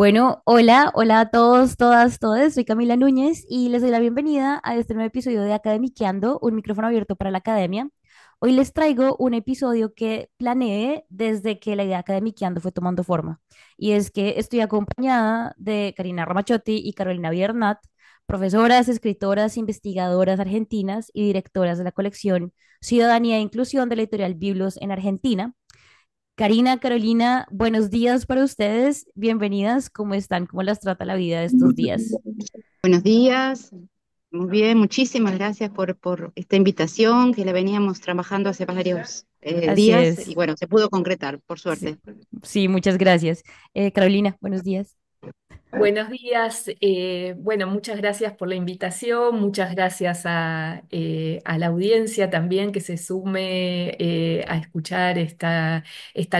Bueno, hola, hola a todos, todas, todos. Soy Camila Núñez y les doy la bienvenida a este nuevo episodio de Academiqueando, un micrófono abierto para la academia. Hoy les traigo un episodio que planeé desde que la idea de Academiqueando fue tomando forma. Y es que estoy acompañada de Karina Ramachotti y Carolina Biernat, profesoras, escritoras, investigadoras argentinas y directoras de la colección Ciudadanía e Inclusión de la editorial Biblos en Argentina. Karina, Carolina, buenos días para ustedes. Bienvenidas. ¿Cómo están? ¿Cómo las trata la vida de estos días? Buenos días, muy bien, muchísimas gracias por esta invitación que la veníamos trabajando hace varios Así días y es. bueno, se pudo concretar, por Sí, suerte. sí, muchas gracias. Carolina, buenos días. Buenos días. Bueno, muchas gracias por la invitación, muchas gracias a la audiencia también que se sume a escuchar esta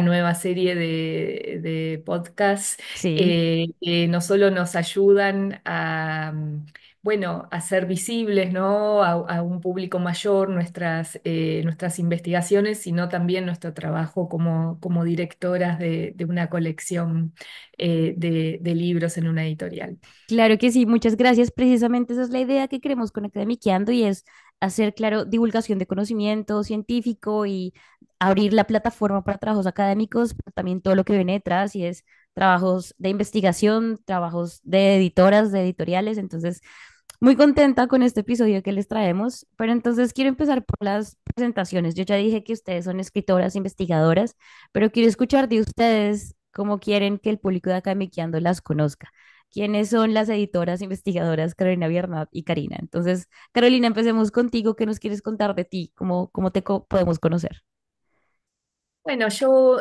nueva serie de podcasts Sí. que no solo nos ayudan bueno, a ser visibles, ¿no? A un público mayor nuestras investigaciones, sino también nuestro trabajo como directoras de una colección de libros en una editorial. Claro que sí, muchas gracias. Precisamente esa es la idea que queremos con Academiqueando y es hacer, claro, divulgación de conocimiento científico y abrir la plataforma para trabajos académicos, pero también todo lo que viene detrás y es trabajos de investigación, trabajos de editoras, de editoriales. Entonces, muy contenta con este episodio que les traemos, pero entonces quiero empezar por las presentaciones. Yo ya dije que ustedes son escritoras, investigadoras, pero quiero escuchar de ustedes cómo quieren que el público de Academiqueando las conozca. ¿Quiénes son las editoras, investigadoras Carolina Biernat y Karina? Entonces, Carolina, empecemos contigo. ¿Qué nos quieres contar de ti? ¿Cómo te podemos conocer? Bueno, yo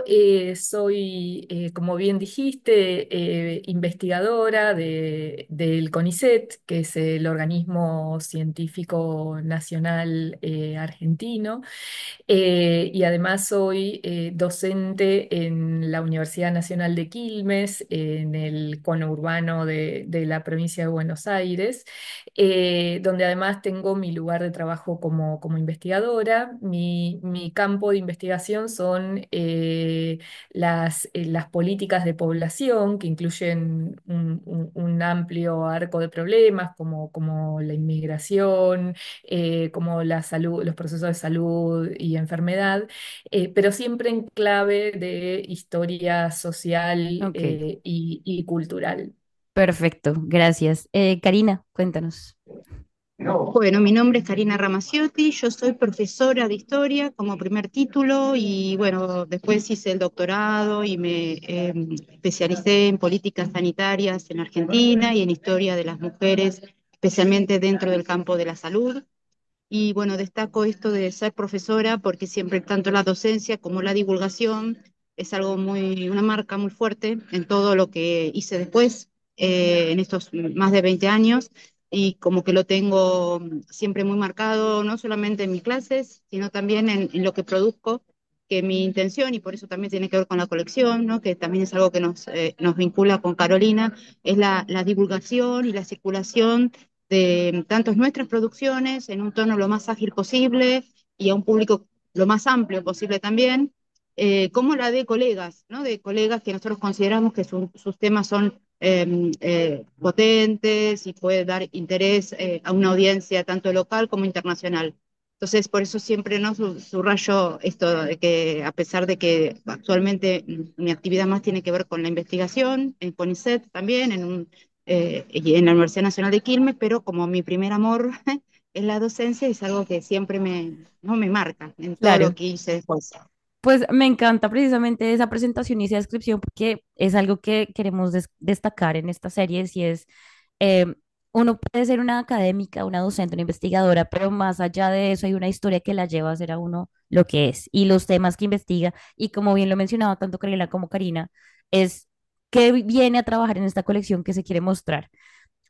soy, como bien dijiste, investigadora del CONICET, que es el organismo científico nacional argentino. Y además soy docente en la Universidad Nacional de Quilmes, en el conurbano de la provincia de Buenos Aires, donde además tengo mi lugar de trabajo como investigadora. Mi campo de investigación son las políticas de población, que incluyen un amplio arco de problemas como la inmigración, como la salud, los procesos de salud y enfermedad, pero siempre en clave de historia social Ok, y cultural. perfecto, gracias. Karina, cuéntanos. Bueno, mi nombre es Karina Ramaciotti, yo soy profesora de historia como primer título y bueno, después hice el doctorado y me especialicé en políticas sanitarias en Argentina y en historia de las mujeres, especialmente dentro del campo de la salud. Y bueno, destaco esto de ser profesora porque siempre tanto la docencia como la divulgación es algo una marca muy fuerte en todo lo que hice después, en estos más de 20 años, y como que lo tengo siempre muy marcado, no solamente en mis clases, sino también en lo que produzco, que mi intención, y por eso también tiene que ver con la colección, ¿no? Que también es algo que nos vincula con Carolina, es la divulgación y la circulación de tanto nuestras producciones en un tono lo más ágil posible y a un público lo más amplio posible también, como la de colegas, ¿no? De colegas que nosotros consideramos que sus temas son potentes y puede dar interés a una audiencia tanto local como internacional. Entonces, por eso siempre no subrayo esto de que a pesar de que actualmente mi actividad más tiene que ver con la investigación, en CONICET también, y en la Universidad Nacional de Quilmes, pero como mi primer amor es la docencia, es algo que siempre no me marca en todo lo Claro. que hice después. Pues me encanta precisamente esa presentación y esa descripción porque es algo que queremos destacar en esta serie, si es, eh, uno puede ser una académica, una docente, una investigadora, pero más allá de eso hay una historia que la lleva a ser a uno lo que es y los temas que investiga y como bien lo mencionaba tanto Karina como Karina, es que viene a trabajar en esta colección que se quiere mostrar.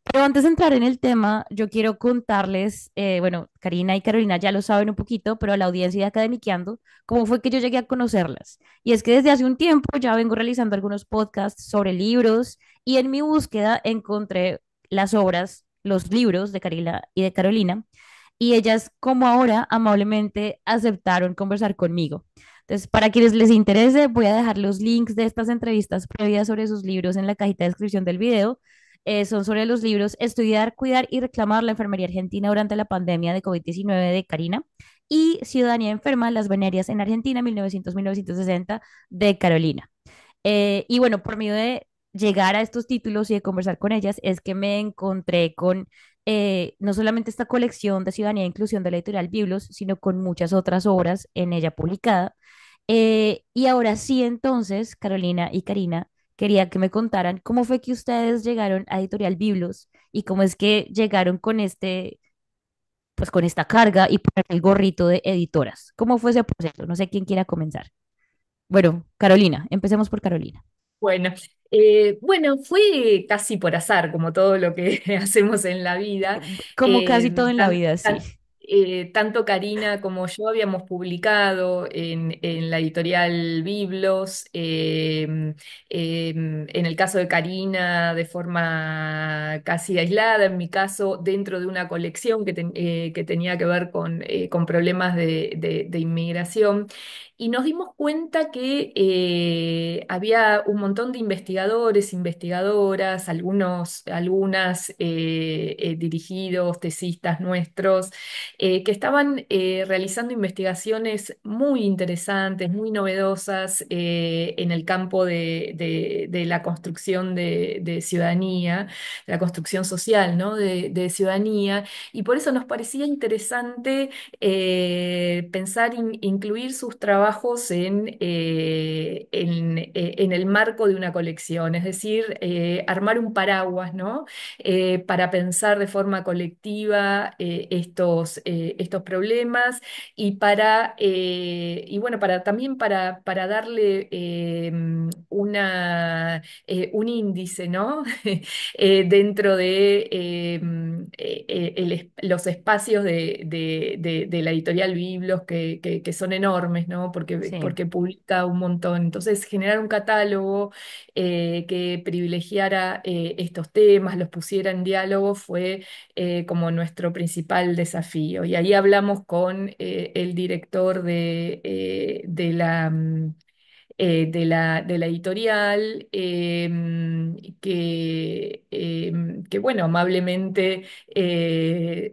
Pero antes de entrar en el tema, yo quiero contarles, bueno, Karina y Carolina ya lo saben un poquito, pero a la audiencia de Academiqueando, cómo fue que yo llegué a conocerlas. Y es que desde hace un tiempo ya vengo realizando algunos podcasts sobre libros y en mi búsqueda encontré las obras, los libros de Karina y de Carolina, y ellas, como ahora, amablemente aceptaron conversar conmigo. Entonces, para quienes les interese, voy a dejar los links de estas entrevistas previas sobre sus libros en la cajita de descripción del video. Son sobre los libros Estudiar, Cuidar y Reclamar la Enfermería Argentina durante la pandemia de COVID-19 de Karina y Ciudadanía Enferma, las venerias en Argentina, 1900-1960 de Carolina. Y bueno, por medio de llegar a estos títulos y de conversar con ellas, es que me encontré con no solamente esta colección de Ciudadanía e Inclusión de la editorial Biblos, sino con muchas otras obras en ella publicadas. Y ahora sí, entonces, Carolina y Karina, quería que me contaran cómo fue que ustedes llegaron a Editorial Biblos y cómo es que llegaron con pues con esta carga y poner el gorrito de editoras. ¿Cómo fue ese proceso? No sé quién quiera comenzar. Bueno, Carolina, empecemos por Carolina. Bueno, bueno, fue casi por azar, como todo lo que hacemos en la vida. Como casi todo Eh, en la tan- vida, sí. tan- Tanto Karina como yo habíamos publicado en la editorial Biblos, en el caso de Karina de forma casi aislada, en mi caso dentro de una colección que tenía que ver con problemas de inmigración. Y nos dimos cuenta que había un montón de investigadores, investigadoras, algunas dirigidos, tesistas nuestros, que estaban realizando investigaciones muy interesantes, muy novedosas en el campo de la construcción de ciudadanía, de la construcción social, ¿no? De ciudadanía. Y por eso nos parecía interesante pensar incluir sus trabajos en el marco de una colección, es decir, armar un paraguas, ¿no? Para pensar de forma colectiva estos problemas y y bueno, también para darle un índice, ¿no? Dentro de los espacios de la editorial Biblos, que son enormes, ¿no? Sí, Porque publica un montón. Entonces, generar un catálogo que privilegiara estos temas, los pusiera en diálogo, fue como nuestro principal desafío. Y ahí hablamos con el director de la editorial, que, bueno, amablemente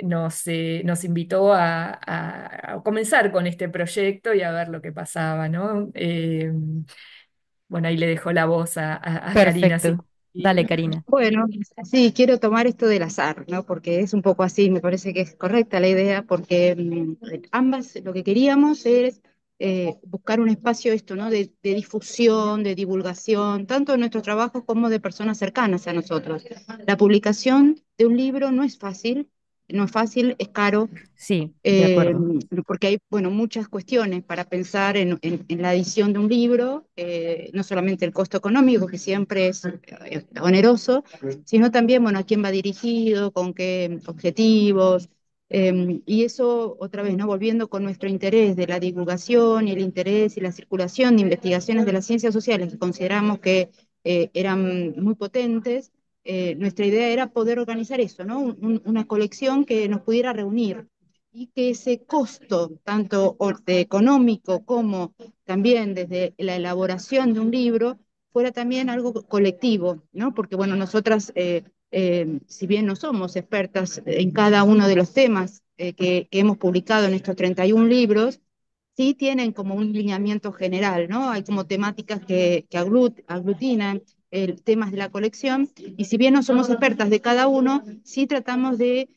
nos invitó a comenzar con este proyecto y a ver lo que pasaba, ¿no? Bueno, ahí le dejo la voz a Karina, si perfecto. Dale, quiere. Karina. Bueno, sí, quiero tomar esto del azar, ¿no? Porque es un poco así, me parece que es correcta la idea, porque ambas lo que queríamos es buscar un espacio esto, ¿no? De difusión, de divulgación, tanto de nuestros trabajos como de personas cercanas a nosotros. La publicación de un libro no es fácil, no es fácil, es caro, Sí, de eh, acuerdo. porque hay, bueno, muchas cuestiones para pensar en la edición de un libro, no solamente el costo económico, que siempre es oneroso, sino también, bueno, a quién va dirigido, con qué objetivos, y eso, otra vez, ¿no? Volviendo con nuestro interés de la divulgación y el interés y la circulación de investigaciones de las ciencias sociales, que consideramos que eran muy potentes. Nuestra idea era poder organizar eso, ¿no? Una colección que nos pudiera reunir y que ese costo, tanto económico como también desde la elaboración de un libro, fuera también algo colectivo, ¿no? Porque, bueno, nosotras, si bien no somos expertas en cada uno de los temas que hemos publicado en estos 31 libros, sí tienen como un lineamiento general, ¿no? Hay como temáticas que aglutinan temas de la colección, y si bien no somos expertas de cada uno, sí tratamos de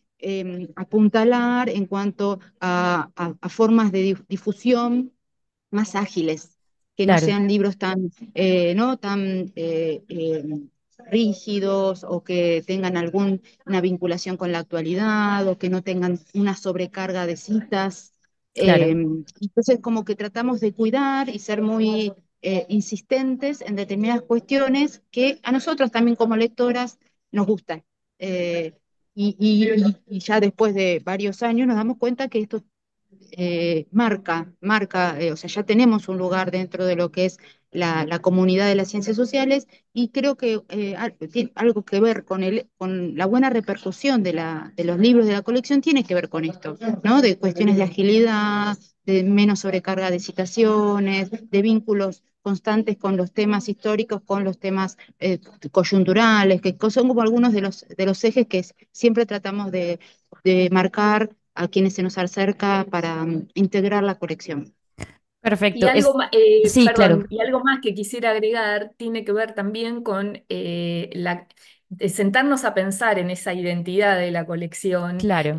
apuntalar en cuanto a formas de difusión más ágiles, que no Claro, sean libros tan, ¿no? tan rígidos, o que tengan alguna vinculación con la actualidad, o que no tengan una sobrecarga de citas. claro, Entonces, como que tratamos de cuidar y ser muy insistentes en determinadas cuestiones que a nosotras también como lectoras nos gustan. Eh, y ya después de varios años nos damos cuenta que esto o sea, ya tenemos un lugar dentro de lo que es la comunidad de las ciencias sociales, y creo que tiene algo que ver con la buena repercusión de los libros de la colección, tiene que ver con esto, ¿no? De cuestiones de agilidad, de menos sobrecarga de citaciones, de vínculos constantes con los temas históricos, con los temas coyunturales, que son como algunos de los ejes que siempre tratamos de marcar a quienes se nos acerca para integrar la colección. Y Perfecto. algo, Sí, claro, perdón, y algo más que quisiera agregar tiene que ver también con sentarnos a pensar en esa identidad de la colección claro,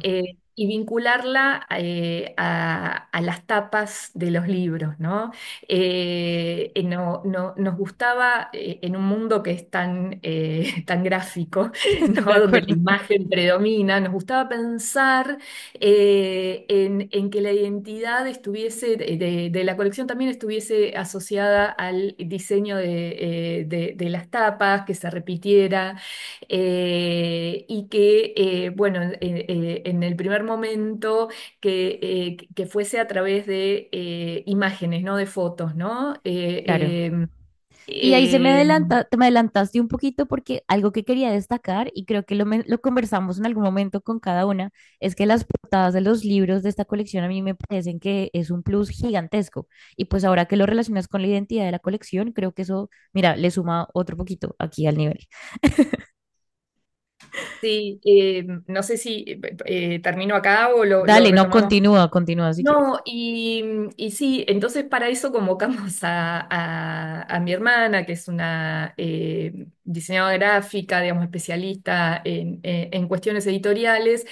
y vincularla a las tapas de los libros, ¿no? Nos gustaba en un mundo que es tan, tan gráfico, de ¿no? Donde la acuerdo. imagen predomina, nos gustaba pensar en que la identidad estuviese, de la colección también estuviese asociada al diseño de las tapas, que se repitiera, y que, bueno, en el primer momento que fuese a través de imágenes, no de fotos, ¿no? Claro. Y ahí Eh, te me adelantaste un poquito porque algo que quería destacar, y creo que lo conversamos en algún momento con cada una, es que las portadas de los libros de esta colección a mí me parecen que es un plus gigantesco. Y pues ahora que lo relacionas con la identidad de la colección, creo que eso, mira, le suma otro poquito aquí al nivel. sí, no sé si termino acá o lo Dale, no, retomamos. continúa, continúa si quieres. No, y sí, entonces para eso convocamos a mi hermana, que es una diseñadora gráfica, digamos, especialista en cuestiones editoriales,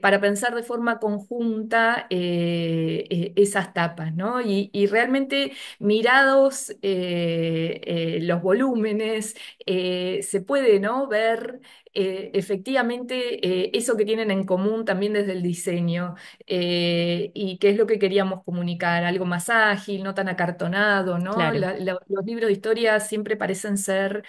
para pensar de forma conjunta esas tapas, ¿no? Y realmente mirados los volúmenes, se puede, ¿no? Ver efectivamente eso que tienen en común también desde el diseño y qué es lo que queríamos comunicar, algo más ágil, no tan acartonado, ¿no? Claro, Los libros de historia siempre parecen ser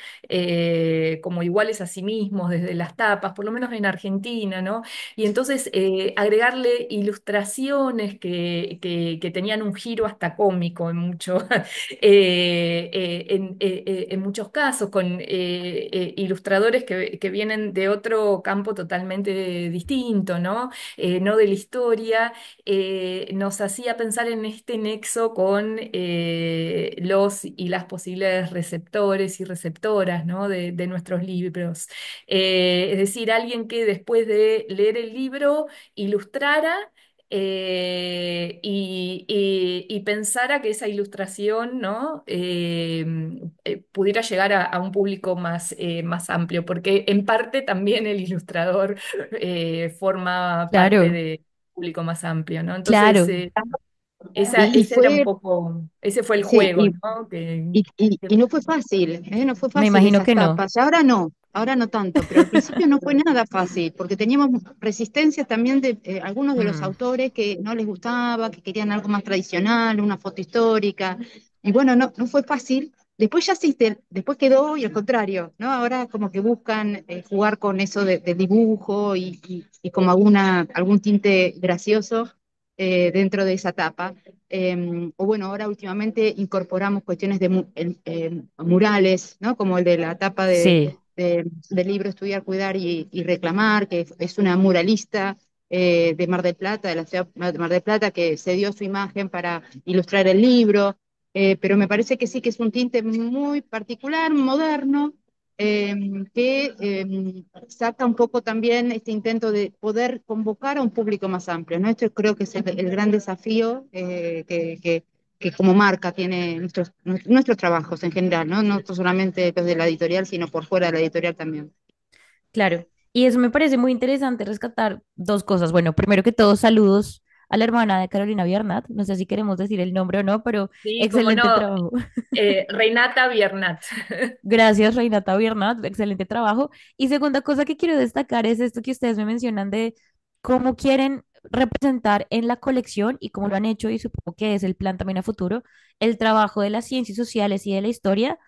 como iguales a sí mismos desde las tapas, por lo menos en Argentina, ¿no? Y entonces agregarle ilustraciones que tenían un giro hasta cómico en en muchos casos, con ilustradores que vienen de otro campo totalmente distinto, ¿no? No de la historia, nos hacía pensar en este nexo con los y las posibles receptores y receptoras, ¿no? de nuestros libros. Es decir, alguien que después de leer el libro ilustrara. Y pensara que esa ilustración, ¿no? Pudiera llegar a un público más amplio, porque en parte también el ilustrador forma parte claro, de público más amplio, ¿no? Entonces, claro. Y ese era un fue, poco, ese fue el sí, juego, ¿no? y no fue fácil, ¿eh? No fue Me fácil imagino esas que no. tapas. Ahora no tanto, pero al principio no fue nada fácil, porque teníamos resistencia también de algunos de los Mm, autores que no les gustaba, que querían algo más tradicional, una foto histórica. Y bueno, no fue fácil. Después ya sí, después quedó y al contrario, ¿no? Ahora como que buscan jugar con eso de dibujo y como algún tinte gracioso dentro de esa tapa. O bueno, ahora últimamente incorporamos cuestiones de murales, ¿no? Como el de la tapa sí, del libro Estudiar, Cuidar y Reclamar, que es una muralista de Mar del Plata, de la ciudad de Mar del Plata, que se dio su imagen para ilustrar el libro, pero me parece que sí que es un tinte muy particular, moderno, eh, que saca un poco también este intento de poder convocar a un público más amplio, ¿no? Esto creo que es el gran desafío que como marca tiene nuestros trabajos en general, ¿no? No solamente los de la editorial, sino por fuera de la editorial también. claro. Y eso me parece muy interesante rescatar dos cosas. Bueno, primero que todo, saludos a la hermana de Carolina Biernat. No sé si queremos decir el nombre o no, pero Sí, como excelente no, trabajo. Renata Biernat. Gracias, Reinata Biernat, excelente trabajo. Y segunda cosa que quiero destacar es esto que ustedes me mencionan de cómo quieren representar en la colección y cómo lo han hecho, y supongo que es el plan también a futuro, el trabajo de las ciencias sociales y de la historia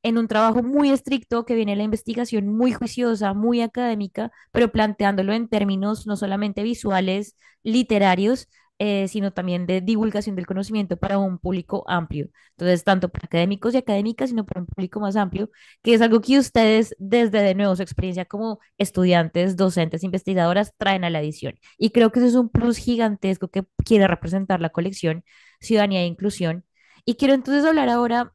en un trabajo muy estricto que viene la investigación muy juiciosa, muy académica, pero planteándolo en términos no solamente visuales, literarios, sino también de divulgación del conocimiento para un público amplio. Entonces, tanto para académicos y académicas, sino para un público más amplio, que es algo que ustedes, desde de nuevo su experiencia como estudiantes, docentes, investigadoras, traen a la edición. Y creo que eso es un plus gigantesco que quiere representar la colección Ciudadanía e Inclusión. Y quiero entonces hablar ahora,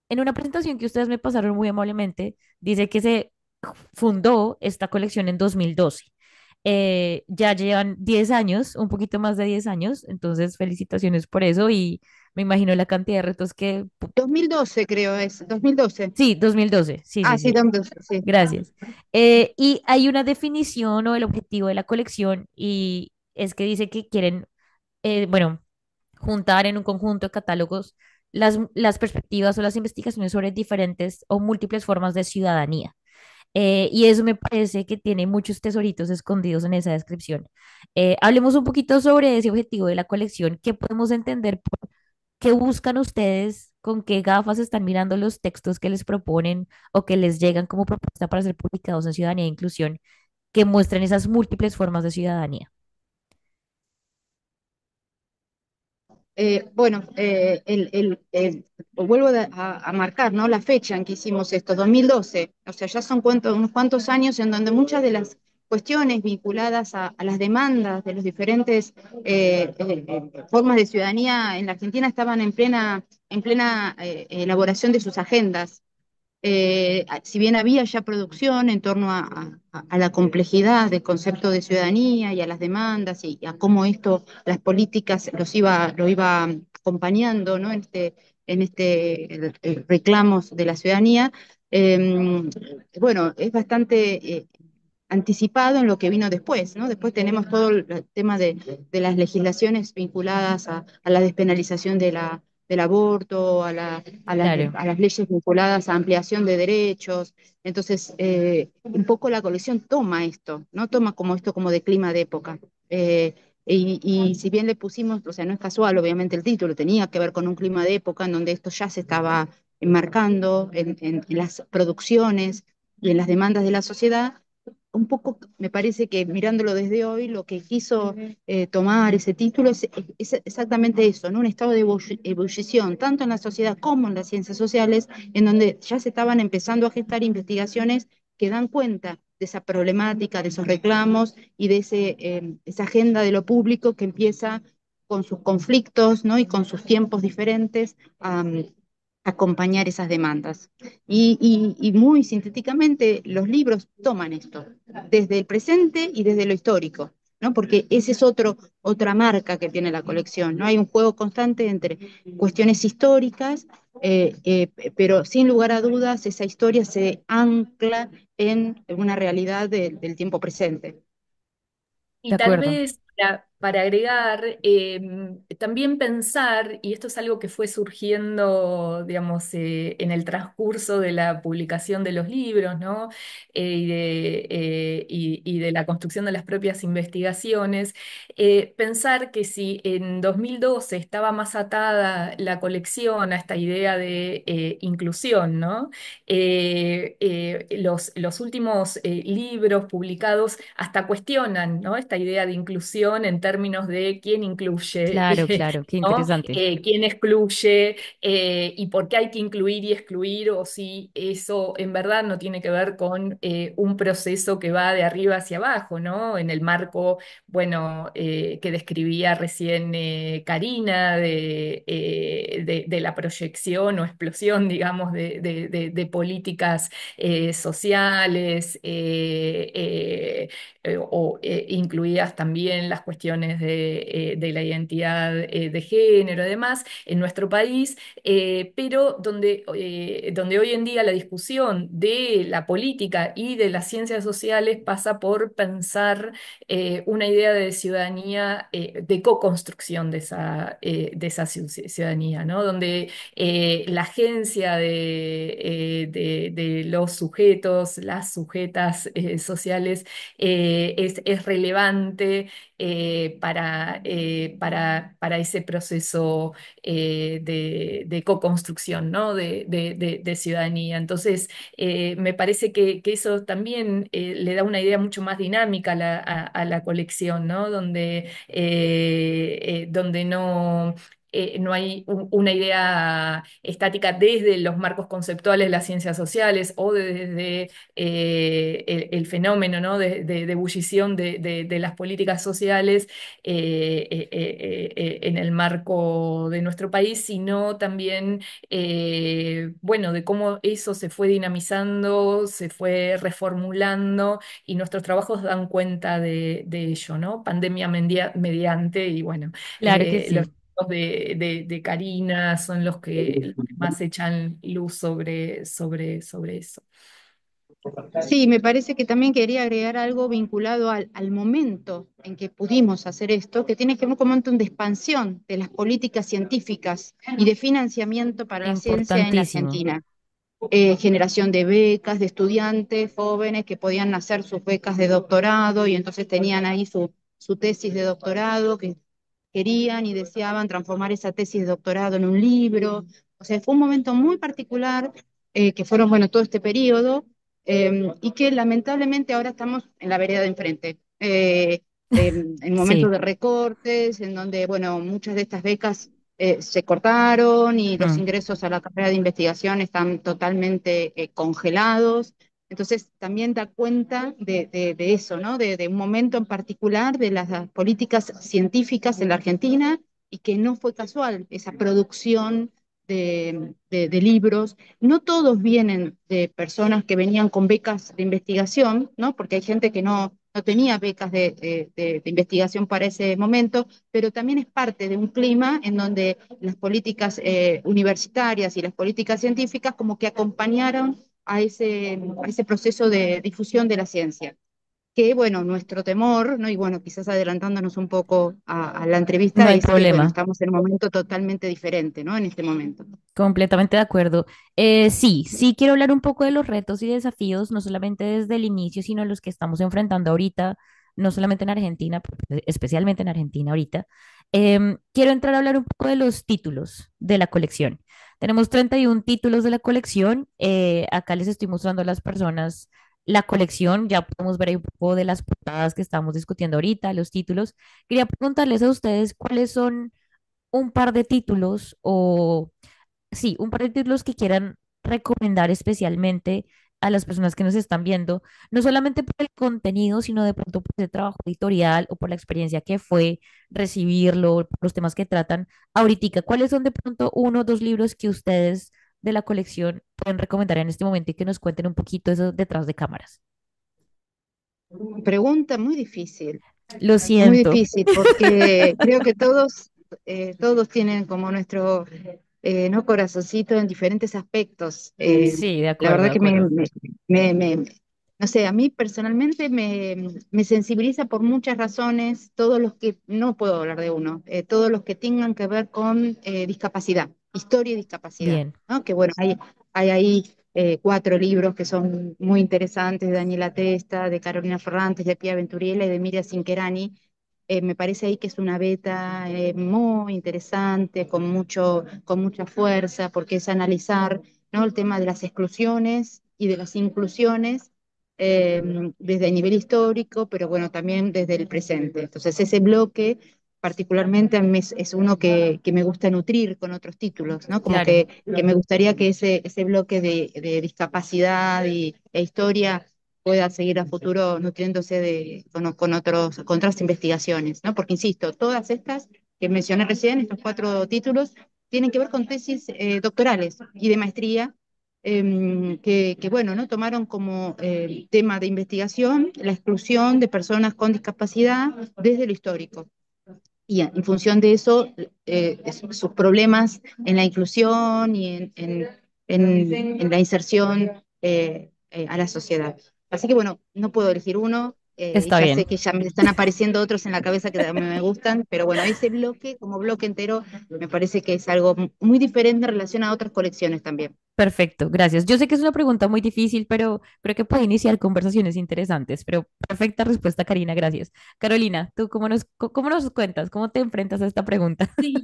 en una presentación que ustedes me pasaron muy amablemente, dice que se fundó esta colección en 2012. Ya llevan 10 años, un poquito más de 10 años, entonces felicitaciones por eso y me imagino la cantidad de retos que... 2012 creo es, 2012. Sí, 2012, sí, Ah, sí, sí, sí, 2012, sí. gracias. Y hay una definición o el objetivo de la colección y es que dice que quieren, bueno, juntar en un conjunto de catálogos las perspectivas o las investigaciones sobre diferentes o múltiples formas de ciudadanía. Y eso me parece que tiene muchos tesoritos escondidos en esa descripción. Hablemos un poquito sobre ese objetivo de la colección. ¿Qué podemos entender por qué buscan ustedes? ¿Con qué gafas están mirando los textos que les proponen o que les llegan como propuesta para ser publicados en Ciudadanía e Inclusión que muestren esas múltiples formas de ciudadanía? Bueno, vuelvo a marcar, ¿no? La fecha en que hicimos esto, 2012. O sea, ya son unos cuantos años en donde muchas de las cuestiones vinculadas a las demandas de los diferentes formas de ciudadanía en la Argentina estaban en plena elaboración de sus agendas. Si bien había ya producción en torno a la complejidad del concepto de ciudadanía y a las demandas y a cómo esto, las políticas lo iba acompañando, ¿no? Reclamos de la ciudadanía, bueno, es bastante anticipado en lo que vino después, ¿no? Después tenemos todo el tema de las legislaciones vinculadas a la despenalización del aborto, Claro, a las leyes vinculadas a ampliación de derechos. Entonces, un poco la colección toma esto, ¿no? Toma como esto como de clima de época. Y si bien le pusimos, o sea, no es casual, obviamente el título tenía que ver con un clima de época en donde esto ya se estaba enmarcando en las producciones y en las demandas de la sociedad, un poco me parece que mirándolo desde hoy, lo que quiso tomar ese título es exactamente eso, ¿no? Un estado de ebullición, tanto en la sociedad como en las ciencias sociales, en donde ya se estaban empezando a gestar investigaciones que dan cuenta de esa problemática, de esos reclamos y de esa agenda de lo público que empieza con sus conflictos, ¿no? Y con sus tiempos diferentes a acompañar esas demandas. Y muy sintéticamente, los libros toman esto, desde el presente y desde lo histórico, ¿no? Porque esa es otra marca que tiene la colección, ¿no? Hay un juego constante entre cuestiones históricas, pero sin lugar a dudas esa historia se ancla en una realidad del tiempo presente. de Y tal acuerdo. vez para agregar, también pensar, y esto es algo que fue surgiendo, digamos, en el transcurso de la publicación de los libros, ¿no? Y de la construcción de las propias investigaciones, pensar que si en 2012 estaba más atada la colección a esta idea de inclusión, ¿no? Los últimos libros publicados hasta cuestionan, ¿no? Esta idea de inclusión en términos de quién incluye, Claro, claro, qué ¿no? interesante. Quién excluye y por qué hay que incluir y excluir, o si eso en verdad no tiene que ver con un proceso que va de arriba hacia abajo, ¿no? En el marco, bueno, que describía recién Karina de la proyección o explosión, digamos, de políticas sociales, incluidas también las cuestiones de la identidad de género y demás en nuestro país, pero donde hoy en día la discusión de la política y de las ciencias sociales pasa por pensar una idea de ciudadanía, de co-construcción de esa ciudadanía, ¿no? Donde la agencia de los sujetos, las sujetas sociales es relevante para ese proceso de co-construcción, ¿no? de ciudadanía. Entonces, me parece que eso también le da una idea mucho más dinámica a la colección, ¿no? Donde no hay una idea estática desde los marcos conceptuales de las ciencias sociales o desde el fenómeno, ¿no? de ebullición de las políticas sociales en el marco de nuestro país, sino también, bueno, de cómo eso se fue dinamizando, se fue reformulando y nuestros trabajos dan cuenta de ello, ¿no? Pandemia mediante y bueno, Claro que los sí. de Karina son los que más echan luz sobre eso. Sí, me parece que también quería agregar algo vinculado al momento en que pudimos hacer esto, que tiene que ver con un momento de expansión de las políticas científicas y de financiamiento para la ciencia en la Importantísimo. Argentina. Generación de becas, de estudiantes jóvenes que podían hacer sus becas de doctorado y entonces tenían ahí su tesis de doctorado que querían y deseaban transformar esa tesis de doctorado en un libro. O sea, fue un momento muy particular, que fueron, bueno, todo este periodo, y que lamentablemente ahora estamos en la vereda de enfrente. En momentos Sí. de recortes, en donde, bueno, muchas de estas becas se cortaron y los Mm. ingresos a la carrera de investigación están totalmente congelados. Entonces, también da cuenta de eso, ¿no? De un momento en particular de las políticas científicas en la Argentina y que no fue casual esa producción de libros. No todos vienen de personas que venían con becas de investigación, ¿no? Porque hay gente que no tenía becas de investigación para ese momento, pero también es parte de un clima en donde las políticas universitarias y las políticas científicas como que acompañaron a ese proceso de difusión de la ciencia. Que bueno, nuestro temor, ¿no? Y bueno, quizás adelantándonos un poco a la No entrevista, hay es que bueno, problema. estamos en un momento totalmente diferente, ¿no? En este momento. Completamente de acuerdo. Sí, sí quiero hablar un poco de los retos y desafíos, no solamente desde el inicio, sino los que estamos enfrentando ahorita, no solamente en Argentina, pero especialmente en Argentina ahorita. Quiero entrar a hablar un poco de los títulos de la colección. Tenemos 31 títulos de la colección. Acá les estoy mostrando a las personas la colección. Ya podemos ver ahí un poco de las portadas que estamos discutiendo ahorita, los títulos. Quería preguntarles a ustedes cuáles son un par de títulos o sí, un par de títulos que quieran recomendar especialmente a las personas que nos están viendo, no solamente por el contenido, sino de pronto por el trabajo editorial o por la experiencia que fue recibirlo, por los temas que tratan. Ahorita, ¿cuáles son de pronto uno o dos libros que ustedes de la colección pueden recomendar en este momento y que nos cuenten un poquito eso detrás de cámaras? Pregunta Lo muy siento. difícil, porque creo que todos tienen como nuestro no corazoncito en diferentes aspectos. Sí, de La acuerdo, verdad de que acuerdo. no sé, a mí personalmente me sensibiliza por muchas razones todos los que, no puedo hablar de uno, todos los que tengan que ver con discapacidad, historia y discapacidad, Bien, ¿no? Que bueno, hay ahí 4 libros que son muy interesantes, de Daniela Testa, de Carolina Ferrantes, de Pia Venturiela y de Miriam Sinquerani. Me parece ahí que es una beta muy interesante, con mucha fuerza, porque es analizar, ¿no? El tema de las exclusiones y de las inclusiones desde el nivel histórico, pero bueno, también desde el presente. Entonces, ese bloque particularmente a mí es uno que me gusta nutrir con otros títulos, ¿no? Como claro. que me gustaría que ese bloque de discapacidad e historia pueda seguir a futuro nutriéndose con otras investigaciones, ¿no? Porque, insisto, todas estas que mencioné recién, estos 4 títulos, tienen que ver con tesis doctorales y de maestría, bueno, ¿no? Tomaron como tema de investigación la exclusión de personas con discapacidad desde lo histórico. Y en función de eso, sus problemas en la inclusión y en la inserción a la sociedad. Así que bueno, no puedo elegir uno, y Está ya bien. sé que ya me están apareciendo otros en la cabeza que también me gustan, pero bueno, ese bloque, como bloque entero, me parece que es algo muy diferente en relación a otras colecciones también. Perfecto, gracias. Yo sé que es una pregunta muy difícil, pero creo que puede iniciar conversaciones interesantes, pero perfecta respuesta, Karina, gracias. Carolina, ¿tú cómo nos cuentas? ¿Cómo te enfrentas a esta pregunta? Sí,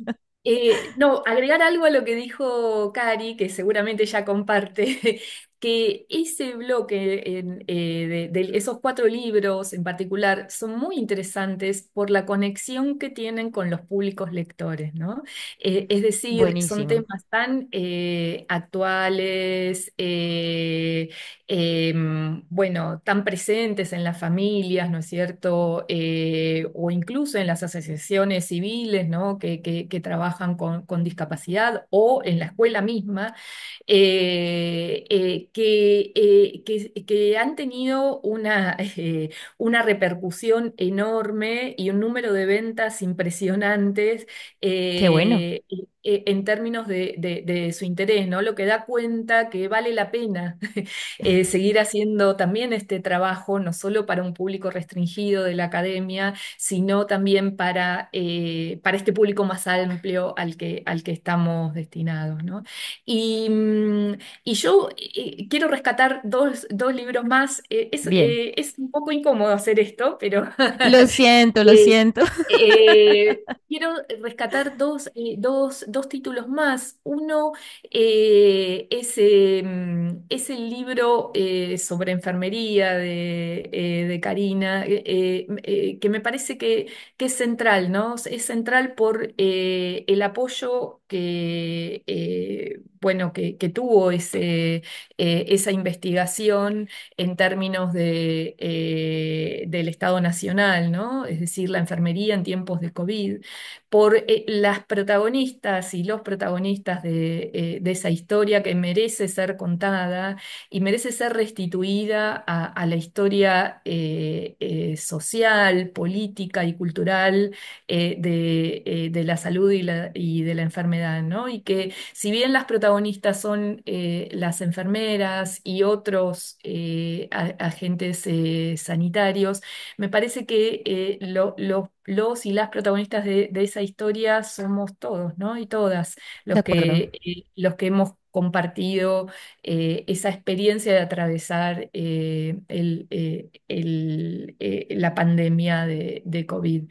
no, agregar algo a lo que dijo Cari, que seguramente ya comparte, que ese bloque de esos cuatro libros en particular son muy interesantes por la conexión que tienen con los públicos lectores, ¿no? Es decir, son Buenísimo, temas tan actuales, bueno, tan presentes en las familias, ¿no es cierto? O incluso en las asociaciones civiles, ¿no? Que trabajan con discapacidad o en la escuela misma, que han tenido una repercusión enorme y un número de ventas impresionantes qué bueno, en términos de su interés, ¿no? Lo que da cuenta que vale la pena seguir haciendo también este trabajo, no solo para un público restringido de la academia, sino también para este público más amplio al que estamos destinados, ¿no? Y, y yo quiero rescatar dos libros más. bien. Es un poco incómodo hacer esto, pero Lo siento, lo eh, siento. quiero rescatar dos títulos más. Uno es el libro sobre enfermería de Karina, que me parece que es central, ¿no? Es central por el apoyo bueno, que tuvo esa investigación en términos del Estado Nacional, ¿no? Es decir, la enfermería en tiempos de COVID, por las protagonistas y los protagonistas de esa historia que merece ser contada y merece ser restituida a la historia social, política y cultural de la salud y de la enfermedad, ¿no? Y que si bien las protagonistas son las enfermeras y otros agentes sanitarios, me parece que los y las protagonistas de esa historia somos todos, ¿no? Y todas De acuerdo, los que hemos compartido esa experiencia de atravesar la pandemia de COVID.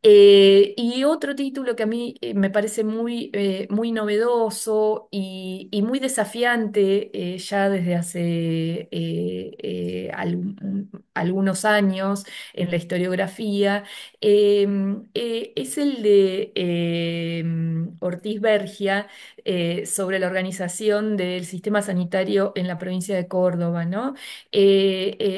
Y otro título que a mí me parece muy novedoso y muy desafiante ya desde hace algunos años en la historiografía, eh, es el de Ortiz Bergia sobre la organización del sistema sanitario en la provincia de Córdoba, ¿no?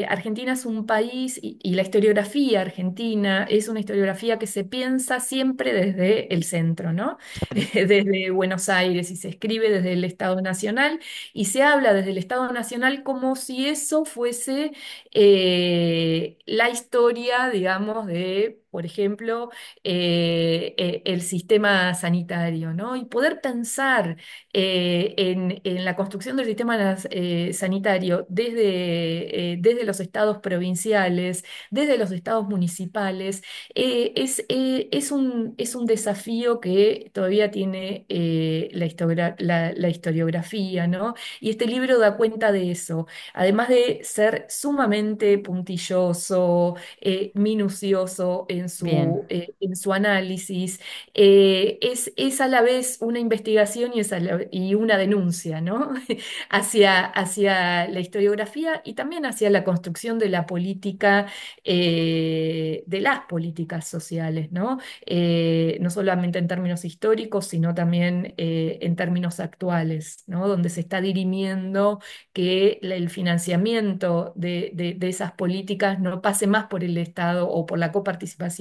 Argentina es un país y la historiografía argentina es una historiografía que se piensa siempre desde el centro, ¿no? claro, Desde Buenos Aires y se escribe desde el Estado Nacional y se habla desde el Estado Nacional como si eso fuese la historia, digamos, de, por ejemplo, el sistema sanitario, ¿no? Y poder pensar en la construcción del sistema sanitario desde los estados provinciales, desde los estados municipales, es un desafío que todavía tiene la historiografía, ¿no? Y este libro da cuenta de eso, además de ser sumamente puntilloso, minucioso bien, en su análisis, es a la vez una investigación y una denuncia, ¿no? Hacia la historiografía y también hacia la construcción de la política, de las políticas sociales, ¿no? No solamente en términos históricos, sino también en términos actuales, ¿no? Donde se está dirimiendo que el financiamiento de esas políticas no pase más por el Estado o por la coparticipación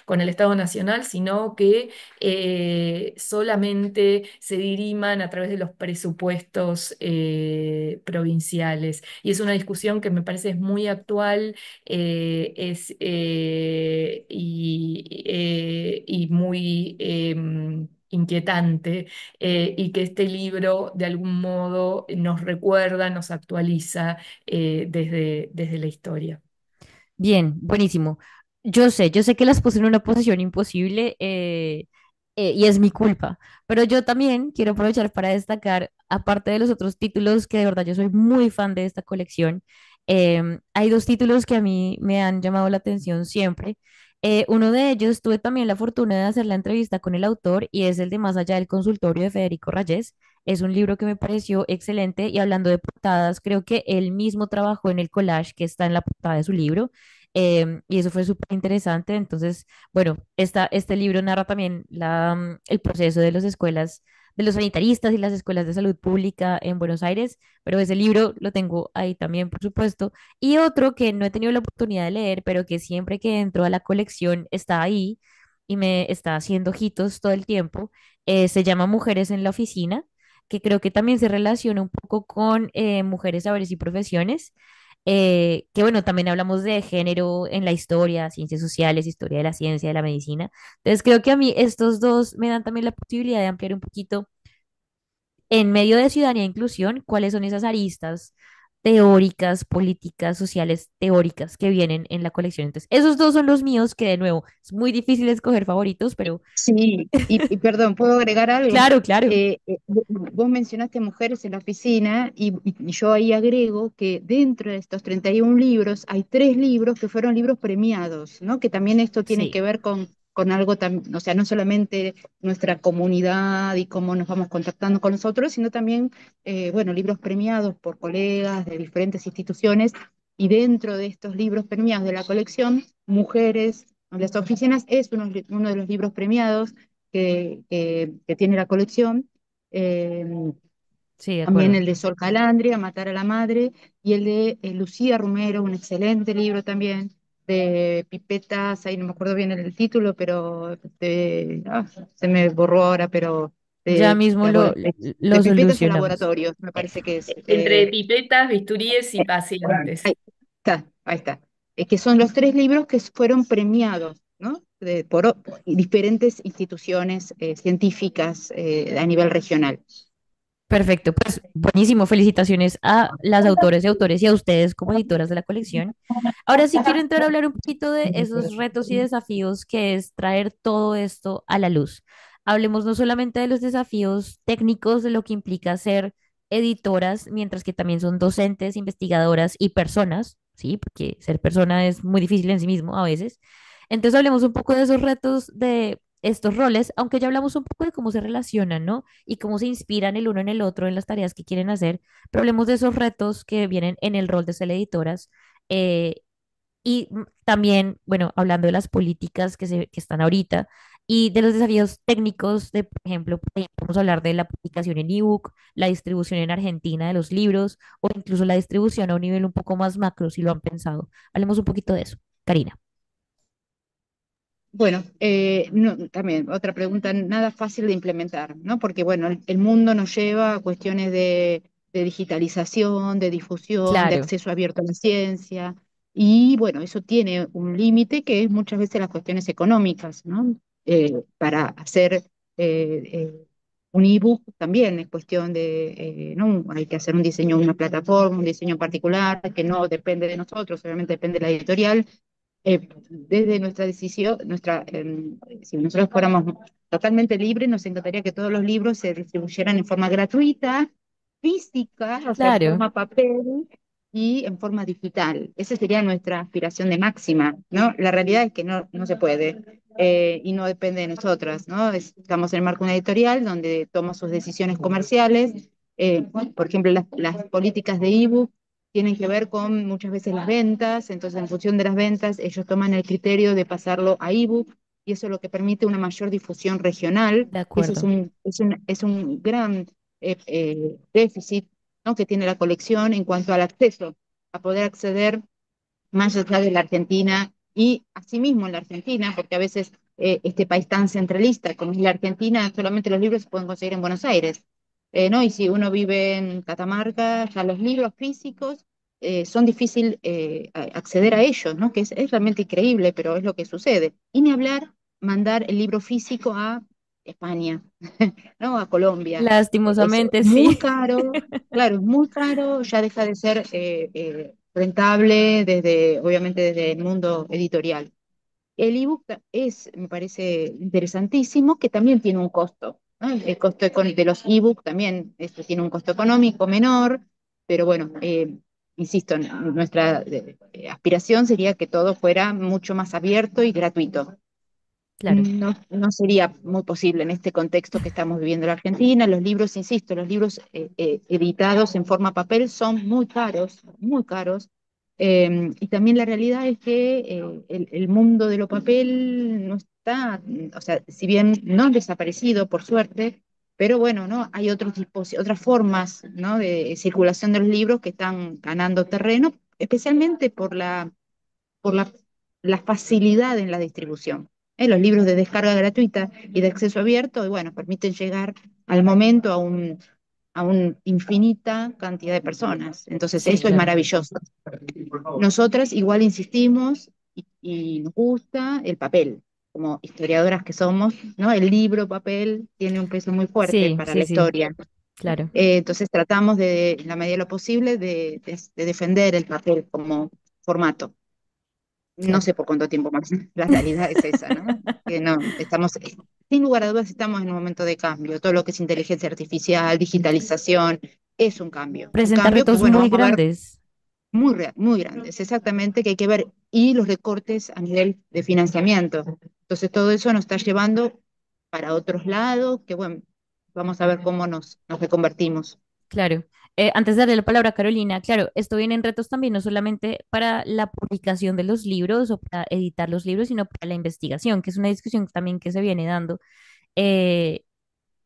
con el Estado Nacional, sino que solamente se diriman a través de los presupuestos provinciales. Y es una discusión que me parece es muy actual y muy inquietante, y que este libro de algún modo nos recuerda, nos actualiza desde la historia. bien, buenísimo. Yo sé que las puse en una posición imposible. y es mi culpa. Pero yo también quiero aprovechar para destacar, aparte de los otros títulos, que de verdad yo soy muy fan de esta colección, hay dos títulos que a mí me han llamado la atención siempre. Uno de ellos tuve también la fortuna de hacer la entrevista con el autor y es el de Más allá del consultorio de Federico Rayés. Es un libro que me pareció excelente y hablando de portadas, creo que él mismo trabajó en el collage que está en la portada de su libro, y eso fue súper interesante. Entonces, bueno, este libro narra también el proceso de las escuelas, de los sanitaristas y las escuelas de salud pública en Buenos Aires, pero ese libro lo tengo ahí también, por supuesto. Y otro que no he tenido la oportunidad de leer, pero que siempre que entro a la colección está ahí y me está haciendo ojitos todo el tiempo, se llama Mujeres en la Oficina, que creo que también se relaciona un poco con Mujeres, Saberes y Profesiones, que bueno, también hablamos de género en la historia, ciencias sociales, historia de la ciencia, de la medicina. Entonces creo que a mí estos dos me dan también la posibilidad de ampliar un poquito en medio de ciudadanía e inclusión, cuáles son esas aristas teóricas, políticas, sociales, teóricas que vienen en la colección. Entonces, esos dos son los míos, que de nuevo, es muy difícil escoger favoritos, pero Sí, y perdón, ¿puedo agregar algo? claro, claro. Vos mencionaste mujeres en la oficina y yo ahí agrego que dentro de estos 31 libros hay 3 libros que fueron libros premiados, ¿no? Que también esto tiene Sí, que ver con algo, o sea, no solamente nuestra comunidad y cómo nos vamos contactando con nosotros, sino también, bueno, libros premiados por colegas de diferentes instituciones. Y dentro de estos libros premiados de la colección, Mujeres las oficinas es uno de los libros premiados que tiene la colección. Eh, sí, de También acuerdo. el de Sol Calandria, Matar a la Madre, y el de Lucía Romero, un excelente libro también, de pipetas, ahí no me acuerdo bien el título, pero se me borró ahora, pero Ya de, mismo bueno, de lo pipetas en solucionamos. laboratorios, me Eso. parece que es. Entre pipetas, bisturíes y Ahí pacientes. está, ahí está. Que son los 3 libros que fueron premiados, ¿no? Por diferentes instituciones científicas a nivel regional. Perfecto, pues buenísimo. Felicitaciones a las autores y autores y a ustedes como editoras de la colección. Ahora sí quiero entrar a hablar un poquito de esos retos y desafíos que es traer todo esto a la luz. Hablemos no solamente de los desafíos técnicos de lo que implica ser editoras, mientras que también son docentes, investigadoras y personas, ¿sí? Porque ser persona es muy difícil en sí mismo a veces. Entonces hablemos un poco de esos retos de estos roles, aunque ya hablamos un poco de cómo se relacionan, ¿no? Y cómo se inspiran el uno en el otro en las tareas que quieren hacer, pero hablemos de esos retos que vienen en el rol de ser editoras. Y también, bueno, hablando de las políticas que están ahorita y de los desafíos técnicos de, por ejemplo, vamos a hablar de la publicación en ebook, la distribución en Argentina de los libros o incluso la distribución a un nivel un poco más macro, si lo han pensado. Hablemos un poquito de eso. Karina. Bueno, también otra pregunta, nada fácil de implementar, ¿no? Porque, bueno, el mundo nos lleva a cuestiones de digitalización, de difusión, de Claro, acceso abierto a la ciencia, y bueno, eso tiene un límite que es muchas veces las cuestiones económicas, ¿no? Para hacer un ebook también es cuestión ¿no? Hay que hacer un diseño, una plataforma, un diseño en particular, que no depende de nosotros, obviamente depende de la editorial desde nuestra decisión, si nosotros fuéramos totalmente libres, nos encantaría que todos los libros se distribuyeran en forma gratuita, física, o sea, en claro, forma papel y en forma digital. Esa sería nuestra aspiración de máxima, ¿no? La realidad es que no se puede y no depende de nosotras, ¿no? Estamos en el marco de una editorial donde toma sus decisiones comerciales. Por ejemplo, las políticas de ebook tienen que ver con muchas veces las ventas, entonces en función de las ventas ellos toman el criterio de pasarlo a ebook y eso es lo que permite una mayor difusión regional, de que ese es acuerdo. es un gran déficit, ¿no? Que tiene la colección en cuanto al acceso, a poder acceder más allá de la Argentina y asimismo en la Argentina, porque a veces este país tan centralista como es la Argentina, solamente los libros se pueden conseguir en Buenos Aires, ¿no? Y si uno vive en Catamarca, ya los libros físicos son difícil acceder a ellos, ¿no? Que es realmente increíble, pero es lo que sucede. Y ni hablar mandar el libro físico a España, ¿no? A Colombia. Es Lastimosamente, muy sí. caro, claro, es muy caro, ya deja de ser rentable desde, obviamente, desde el mundo editorial. el ebook me parece interesantísimo, que también tiene un costo, ¿no? El costo de los ebook también esto tiene un costo económico menor, pero bueno, insisto, nuestra aspiración sería que todo fuera mucho más abierto y gratuito. Claro, No sería muy posible en este contexto que estamos viviendo en la Argentina. Los libros, insisto, los libros editados en forma papel son muy caros, muy caros. Y también la realidad es que el mundo de lo papel no está, o sea, si bien no ha desaparecido, por suerte, pero bueno, ¿no? Hay otras formas, ¿no? de circulación de los libros que están ganando terreno, especialmente por la facilidad en la distribución. Los libros de descarga gratuita y de acceso abierto, y bueno, permiten llegar al momento a una infinita cantidad de personas. Entonces, sí, eso es claro. maravilloso. Nosotras igual insistimos y nos gusta el papel, como historiadoras que somos, ¿no? El libro papel tiene un peso muy fuerte Sí, para sí, la sí, historia. claro, Entonces tratamos en la medida de lo posible, de defender el papel como formato. No claro. sé por cuánto tiempo más. La realidad es esa, ¿no? Que no, estamos, sin lugar a dudas, estamos en un momento de cambio. Todo lo que es inteligencia artificial, digitalización, es un cambio. Un Presenta cambio que, retos bueno, muy vamos a ver grandes. muy grandes, exactamente, que hay que ver. Y los recortes a nivel de financiamiento. Entonces, todo eso nos está llevando para otros lados, que, bueno, vamos a ver cómo nos reconvertimos. Claro. Antes de darle la palabra a Carolina, claro, esto viene en retos también, no solamente para la publicación de los libros o para editar los libros, sino para la investigación, que es una discusión también que se viene dando. Eh,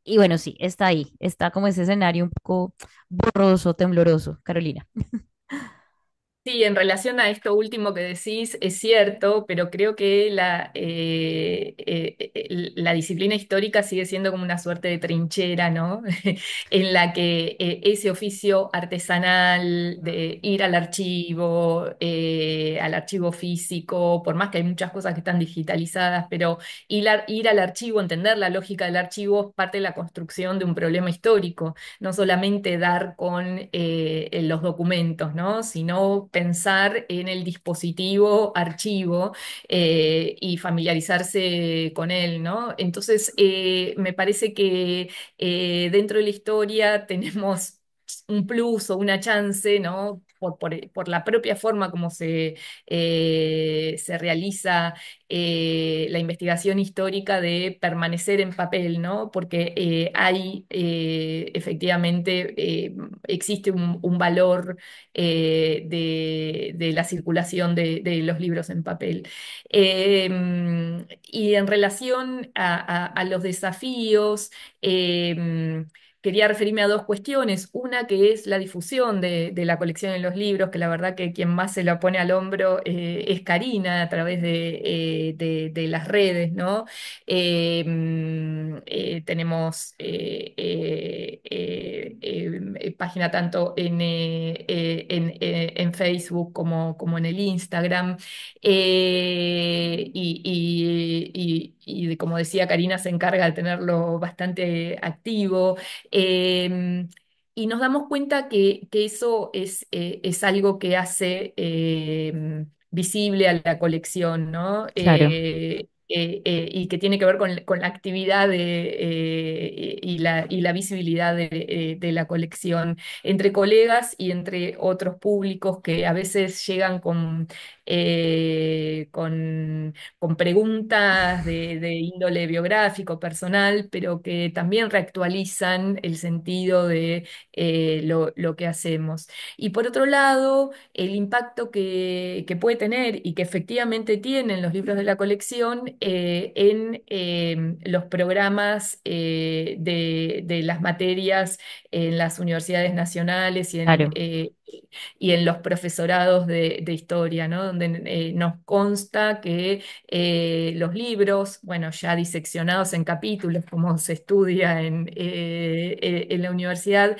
y bueno, sí, está ahí, está como ese escenario un poco borroso, tembloroso. Carolina. Sí, en relación a esto último que decís, es cierto, pero creo que la disciplina histórica sigue siendo como una suerte de trinchera, ¿no? En la que ese oficio artesanal de ir al archivo físico, por más que hay muchas cosas que están digitalizadas, pero ir al archivo, entender la lógica del archivo, es parte de la construcción de un problema histórico, no solamente dar con los documentos, ¿no? Sino pensar en el dispositivo archivo y familiarizarse con él, ¿no? Entonces, me parece que dentro de la historia tenemos un plus o una chance, ¿no? Por la propia forma como se realiza la investigación histórica de permanecer en papel, ¿no? Porque hay efectivamente, existe un valor de la circulación de los libros en papel. Y en relación a los desafíos, quería referirme a dos cuestiones. Una que es la difusión de la colección de los libros, que la verdad que quien más se la pone al hombro es Karina a través de las redes, ¿no? Tenemos página tanto en Facebook como en el Instagram. Como decía Karina, se encarga de tenerlo bastante activo. Y nos damos cuenta que eso es algo que hace visible a la colección, ¿no? Claro, Y que tiene que ver con la actividad y la visibilidad de la colección entre colegas y entre otros públicos que a veces llegan con preguntas de índole biográfico, personal, pero que también reactualizan el sentido de lo que hacemos. Y por otro lado, el impacto que puede tener y que efectivamente tienen los libros de la colección en los programas de las materias en las universidades nacionales claro, y en los profesorados de historia, ¿no? Donde nos consta que los libros, bueno, ya diseccionados en capítulos, como se estudia en la universidad,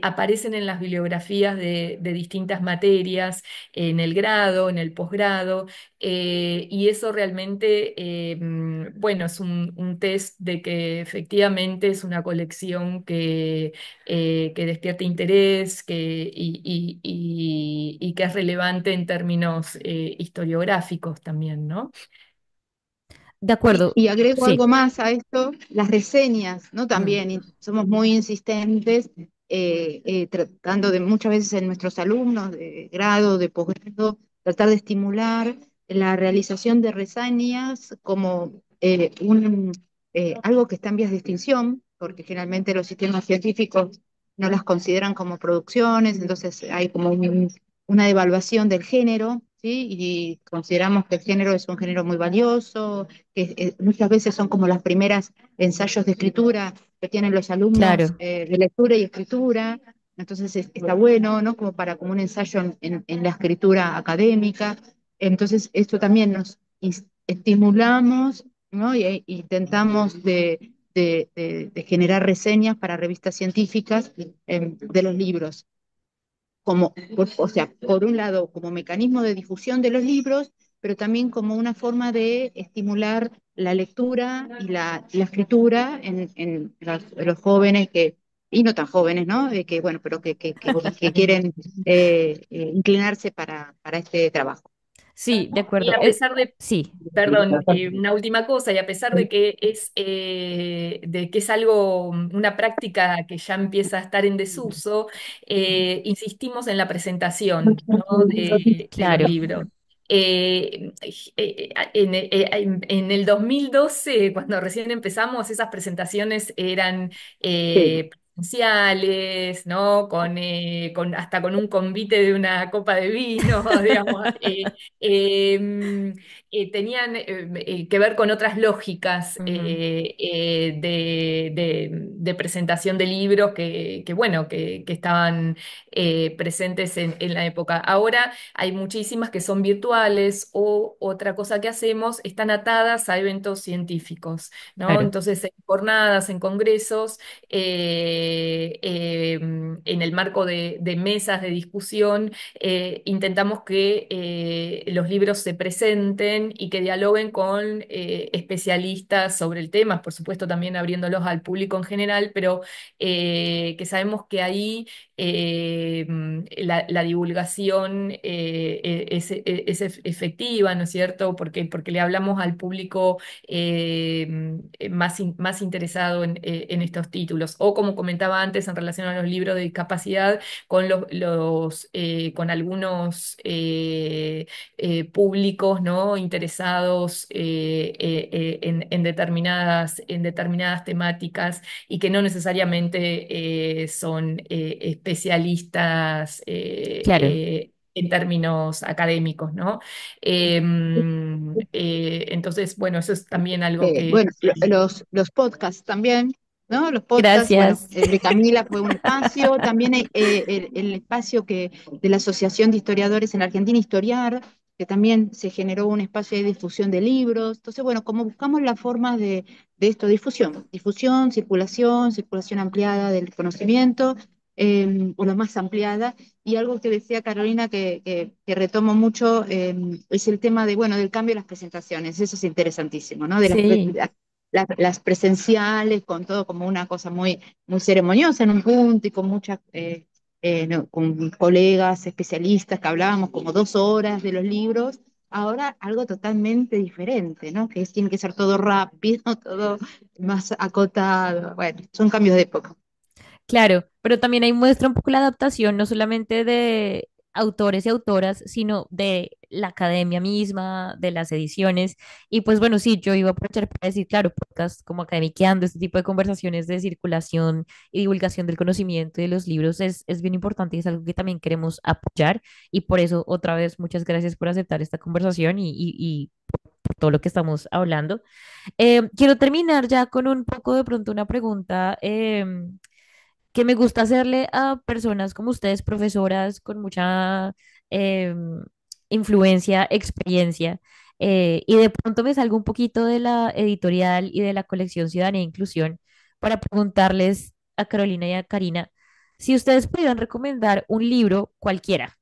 aparecen en las bibliografías de distintas materias, en el grado, en el posgrado, y eso realmente, bueno, es un test de que efectivamente es una colección que despierta interés y que es relevante en términos historiográficos también, ¿no? De Y, acuerdo, y agrego sí. algo más a esto, las reseñas, ¿no? Mm, También somos muy insistentes, tratando de muchas veces en nuestros alumnos de grado, de posgrado, tratar de estimular la realización de reseñas como algo que está en vías de extinción, porque generalmente los sistemas científicos no las consideran como producciones, entonces hay como una devaluación del género, ¿sí? Y consideramos que el género es un género muy valioso, que muchas veces son como las primeras ensayos de escritura que tienen los alumnos, claro, de lectura y escritura. Entonces está bueno, ¿no? Como para como un ensayo en la escritura académica. Entonces esto también nos estimulamos, ¿no? Intentamos de generar reseñas para revistas científicas, de los libros como, o sea, por un lado, como mecanismo de difusión de los libros, pero también como una forma de estimular la lectura y la escritura en los jóvenes y no tan jóvenes, ¿no? Que, bueno, pero que quieren inclinarse para este trabajo. sí, de Y acuerdo. a pesar de, Sí, perdón, una última cosa, y a pesar de que es algo, una práctica que ya empieza a estar en desuso, insistimos en la presentación, ¿no? de los claro. libros. En el 2012, cuando recién empezamos, esas presentaciones eran Sí, presenciales, ¿no? Hasta con un convite de una copa de vino, digamos. Tenían que ver con otras lógicas Ujú, de presentación de libros bueno, que estaban presentes en la época. Ahora hay muchísimas que son virtuales o otra cosa que hacemos, están atadas a eventos científicos, ¿no? claro, Entonces, en jornadas, en congresos, en el marco de mesas de discusión, intentamos que los libros se presenten y que dialoguen con especialistas sobre el tema, por supuesto también abriéndolos al público en general, pero que sabemos que ahí la divulgación es efectiva, ¿no es cierto? Porque le hablamos al público más interesado en estos títulos. O como comentaba antes en relación a los libros de discapacidad, con algunos públicos, ¿no? Interesados en determinadas temáticas y que no necesariamente son especialistas claro. en términos académicos, ¿no? Entonces, bueno, eso es también algo que... bueno, los podcasts también, ¿no? Los podcasts, bueno, Gracias. el de Camila fue un espacio, también el espacio de la Asociación de Historiadores en la Argentina, Historiar, que también se generó un espacio de difusión de libros. Entonces, bueno, como buscamos las formas de esto, difusión, circulación ampliada del conocimiento, o la más ampliada. Y algo que decía Carolina que retomo mucho, es el tema de, bueno, del cambio de las presentaciones. Eso es interesantísimo, ¿no? De Sí, las presenciales, con todo como una cosa muy ceremoniosa en un punto y con no, con colegas especialistas que hablábamos como 2 horas de los libros. Ahora algo totalmente diferente, ¿no? Tiene que ser todo rápido, todo más acotado. Bueno, son cambios de época. claro, pero también ahí muestra un poco la adaptación, no solamente de autores y autoras, sino de la academia misma, de las ediciones. Y pues bueno, sí, yo iba a aprovechar para decir, claro, podcast como Academiqueando, este tipo de conversaciones de circulación y divulgación del conocimiento y de los libros es bien importante y es algo que también queremos apoyar. Y por eso, otra vez, muchas gracias por aceptar esta conversación y por todo lo que estamos hablando. Quiero terminar ya con un poco de pronto una pregunta. Que me gusta hacerle a personas como ustedes, profesoras con mucha influencia, experiencia, y de pronto me salgo un poquito de la editorial y de la colección Ciudadanía e Inclusión para preguntarles a Carolina y a Karina si ustedes pudieran recomendar un libro cualquiera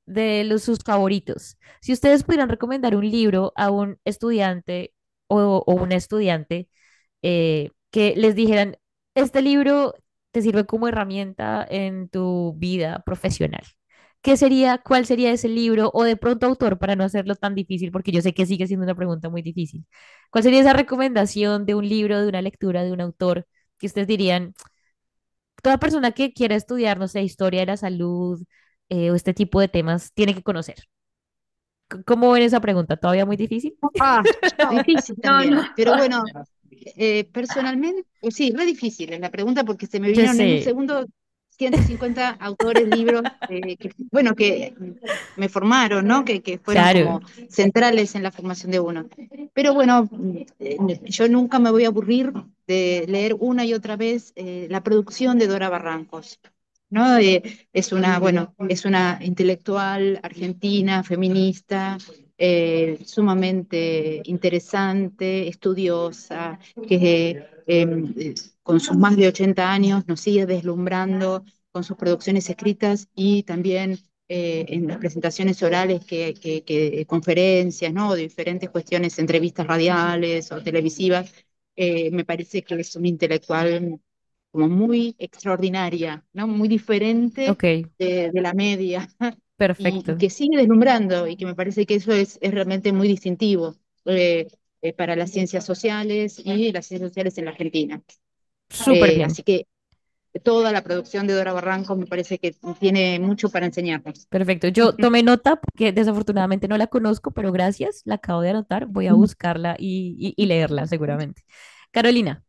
de sus favoritos. Si ustedes pudieran recomendar un libro a un estudiante o una estudiante que les dijeran, este libro te sirve como herramienta en tu vida profesional. cuál sería ese libro o de pronto autor para no hacerlo tan difícil, porque yo sé que sigue siendo una pregunta muy difícil? ¿Cuál sería esa recomendación de un libro, de una lectura, de un autor que ustedes dirían, toda persona que quiera estudiar, no sé, historia de la salud o este tipo de temas, tiene que conocer? ¿Cómo ven esa pregunta? ¿Todavía muy difícil? Ah, difícil No, no. también, pero bueno, personalmente, sí, re difícil es la pregunta porque se me Yo vinieron en un sé, segundo 150 autores, libros, bueno, que me formaron, ¿no? Que fueron claro, como centrales en la formación de uno. Pero bueno, yo nunca me voy a aburrir de leer una y otra vez la producción de Dora Barrancos. ¿No? Es una, bueno, es una intelectual argentina, feminista, sumamente interesante, estudiosa, que con sus más de 80 años nos sigue deslumbrando con sus producciones escritas y también en las presentaciones orales, conferencias, ¿no? De diferentes cuestiones, entrevistas radiales o televisivas. Me parece que es un intelectual como muy extraordinaria, ¿no? Muy diferente ok, de la media y perfecto, que sigue deslumbrando y que me parece que eso es realmente muy distintivo para las ciencias sociales y las ciencias sociales en la Argentina. súper bien. Así que toda la producción de Dora Barranco me parece que tiene mucho para enseñarnos. Perfecto. Yo tomé nota porque desafortunadamente no la conozco, pero gracias, la acabo de anotar. Voy a buscarla y leerla seguramente. Carolina,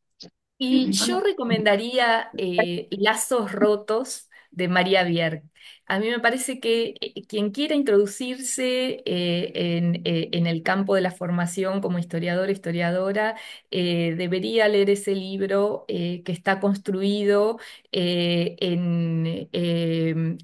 Y yo recomendaría Lazos Rotos de María Bierk. A mí me parece que quien quiera introducirse en el campo de la formación como historiador, historiadora, debería leer ese libro que está construido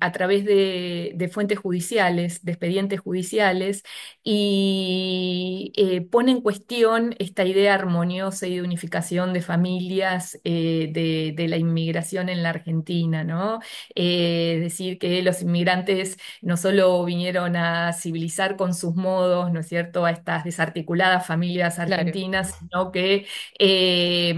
a través de fuentes judiciales, de expedientes judiciales, y pone en cuestión esta idea armoniosa y de unificación de familias de la inmigración en la Argentina, ¿no? Es decir, que los inmigrantes no solo vinieron a civilizar con sus modos, ¿no es cierto?, a estas desarticuladas familias claro, argentinas, sino que eh,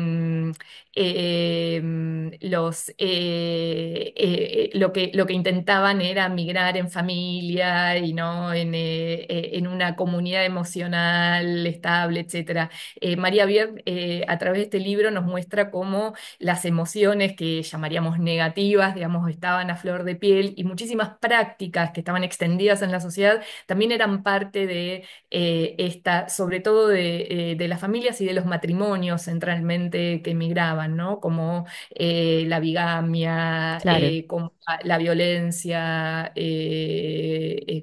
lo que intentaban era migrar en familia y no en una comunidad emocional estable, etcétera. María Bier, a través de este libro, nos muestra cómo las emociones que llamaríamos negativas, digamos, estaban a flor de piel y muchísimas prácticas que estaban extendidas en la sociedad también eran parte de sobre todo de las familias y de los matrimonios centralmente que emigraban, ¿no? Como la bigamia, claro, como la violencia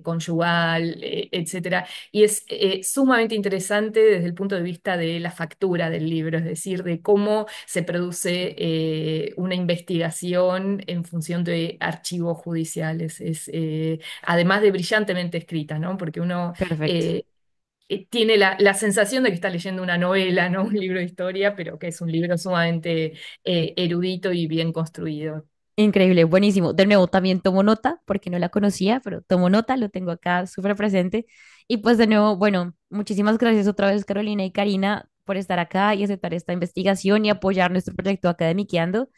conyugal, etcétera. Y es sumamente interesante desde el punto de vista de la factura del libro, es decir, de cómo se produce una investigación en función de archivos judiciales. Además de brillantemente escrita, ¿no? Porque uno perfecto. eh, tiene la sensación de que está leyendo una novela, no un libro de historia, pero que es un libro sumamente erudito y bien construido. Increíble, buenísimo. De nuevo, también tomo nota, porque no la conocía, pero tomo nota, lo tengo acá súper presente. Y pues de nuevo, bueno, muchísimas gracias otra vez, Carolina y Karina, por estar acá y aceptar esta investigación y apoyar nuestro proyecto Academiqueando.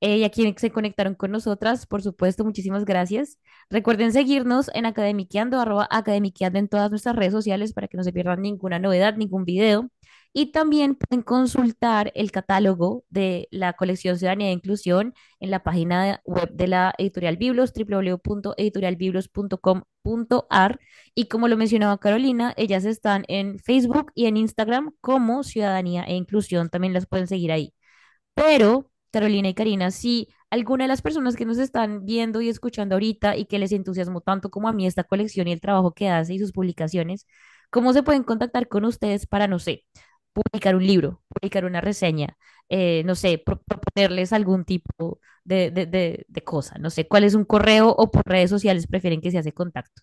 Y a quienes se conectaron con nosotras, por supuesto, muchísimas gracias. Recuerden seguirnos en Academiqueando, @Academiqueando en todas nuestras redes sociales para que no se pierdan ninguna novedad, ningún video. Y también pueden consultar el catálogo de la colección Ciudadanía e Inclusión en la página web de la Editorial Biblos, www.editorialbiblos.com.ar. Y como lo mencionaba Carolina, ellas están en Facebook y en Instagram como Ciudadanía e Inclusión. También las pueden seguir ahí. Pero, Carolina y Karina, si alguna de las personas que nos están viendo y escuchando ahorita y que les entusiasmó tanto como a mí esta colección y el trabajo que hace y sus publicaciones, ¿cómo se pueden contactar con ustedes para, no sé, publicar un libro, publicar una reseña, no sé, proponerles algún tipo de cosa? No sé, ¿cuál es un correo o por redes sociales prefieren que se hace contacto?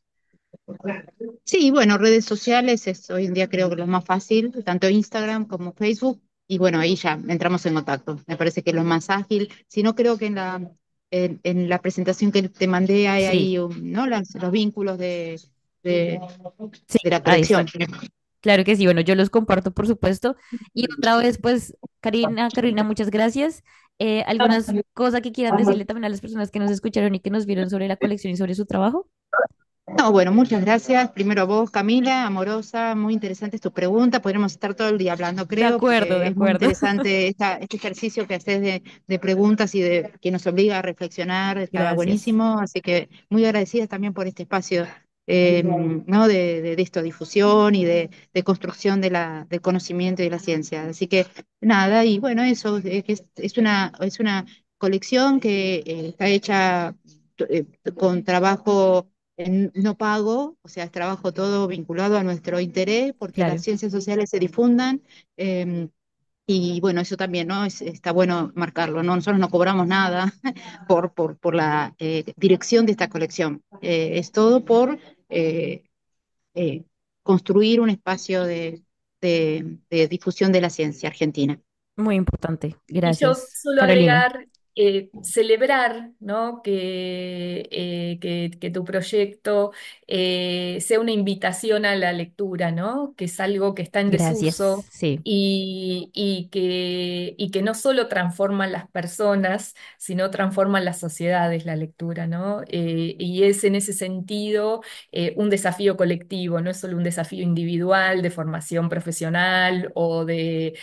Sí, bueno, redes sociales es hoy en día creo que lo más fácil, tanto Instagram como Facebook, y bueno, ahí ya entramos en contacto. Me parece que es lo más ágil. Si no, creo que en la presentación que te mandé hay Sí, ahí ¿no? Los vínculos de, sí, de la ahí colección. están. Claro que sí, bueno, yo los comparto, por supuesto. Y otra vez, pues, Karina, Carolina, muchas gracias. ¿Algunas cosas que quieran decirle también a las personas que nos escucharon y que nos vieron sobre la colección y sobre su trabajo? No, bueno, muchas gracias. Primero a vos, Camila, amorosa, muy interesante tu pregunta. Podríamos estar todo el día hablando, De creo, acuerdo, de porque es muy acuerdo. interesante este ejercicio que haces de preguntas y que nos obliga a reflexionar. Estaba Gracias. buenísimo, así que muy agradecida también por este espacio, ¿no? De esto, difusión y de construcción del conocimiento y de la ciencia. Así que nada, y bueno, eso, que es una colección que está hecha eh, con trabajo no pago, o sea, es trabajo todo vinculado a nuestro interés, porque las Claro, ciencias sociales se difundan, y bueno, eso también, ¿no? Está bueno marcarlo, ¿no? Nosotros no cobramos nada por la dirección de esta colección. Es todo por eh, eh, construir un espacio de difusión de la ciencia argentina. muy importante. Y yo Gracias, suelo Carolina. agregar, celebrar, ¿no? Que tu proyecto sea una invitación a la lectura, ¿no? Que es algo que está en Gracias, desuso sí, y que no solo transforma las personas, sino transforma las sociedades la lectura, ¿no? Y es en ese sentido un desafío colectivo, no es solo un desafío individual de formación profesional o de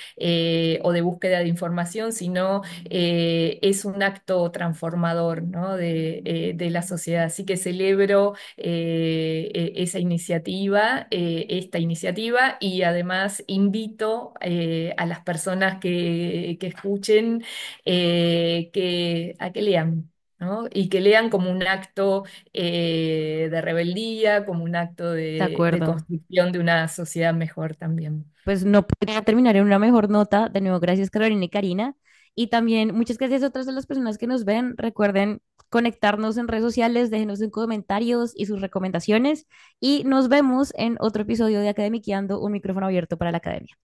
búsqueda de información, sino es un acto transformador, ¿no? de la sociedad. Así que celebro esa iniciativa, esta iniciativa, y además invito a las personas que escuchen a que lean. ¿No? Y que lean como un acto de rebeldía, como un acto de de acuerdo. construcción de una sociedad mejor también. Pues no podría terminar en una mejor nota. De nuevo, gracias Carolina y Karina. Y también muchas gracias a otras de las personas que nos ven. Recuerden conectarnos en redes sociales, déjenos sus comentarios y sus recomendaciones. Y nos vemos en otro episodio de Academiqueando, un micrófono abierto para la academia.